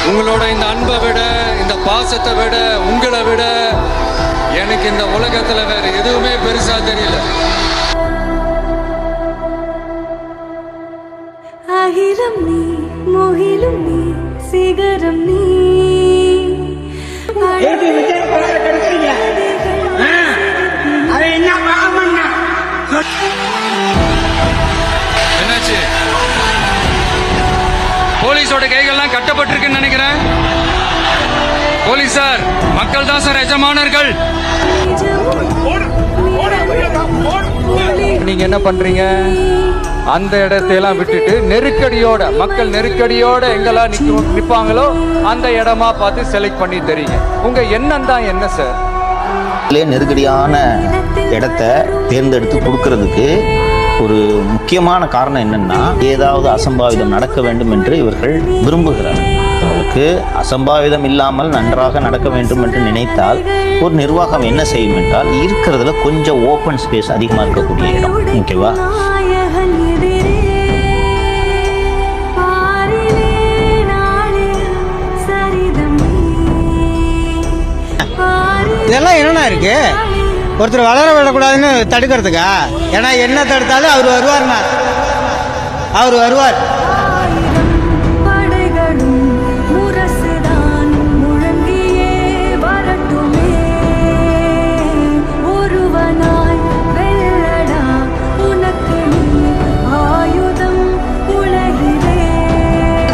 உங்களோட இந்த அன்பை விட, இந்த பாசத்தை விட, உங்களை விட எனக்கு இந்த உலகத்துல வேற எதுவுமே பெருசா தெரியல. அகிலம் நீ, முகிலும் நீ, சிகரம் நீ. என்னாச்சு? போலீஸோட கைகள்லாம் கட்டப்பட்டிருக்குன்னு நினைக்கிறேன். போலீசார், மக்கள் தான் சார் எஜமானர்கள். நீங்க என்ன பண்றீங்க? அந்த இடத்தையெல்லாம் விட்டுட்டு நெருக்கடியோட, மக்கள் நெருக்கடியோட எங்கெல்லாம் நிப்பாங்களோ அந்த இடமா பார்த்து செலக்ட் பண்ணி தரீங்க. உங்க எண்ணம் தான் என்ன சார்? நெருக்கடியான இடத்த தேர்ந்தெடுத்து கொடுக்கறதுக்கு ஒரு முக்கியமான காரணம் என்னன்னா, ஏதாவது அசம்பாவிதம் நடக்க வேண்டும் என்று இவர்கள் விரும்புகிறார்கள். அவர்களுக்கு அசம்பாவிதம் இல்லாமல் நன்றாக நடக்க வேண்டும் என்று நினைத்தால் ஒரு நிர்வாகம் என்ன செய்யும் என்றால், இருக்கிறதுல கொஞ்சம் ஓப்பன் ஸ்பேஸ் அதிகமாக இருக்கக்கூடிய இடம். ஓகேவா? இதெல்லாம் என்னென்ன இருக்கு? ஒருத்தர் வளர விடக்கூடாதுன்னு தடுக்கிறதுக்கா? ஏன்னா என்ன தடுத்தாலும் அவர் வருவார்னா, அவர் வருவார்.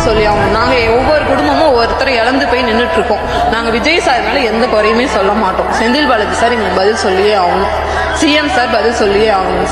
சொல்லி அவங்க நாங்கள் ஒவ்வொரு குடும்பமும் ஒவ்வொருத்தரை இழந்து போய் நின்றுட்டு இருக்கோம். நாங்கள் விஜய் சார் மேலே எந்த குறையுமே சொல்ல மாட்டோம். செந்தில் பாலாஜி சார் எங்களுக்கு பதில் சொல்லியே ஆகணும். சிஎம் சார் பதில் சொல்லியே ஆகணும்.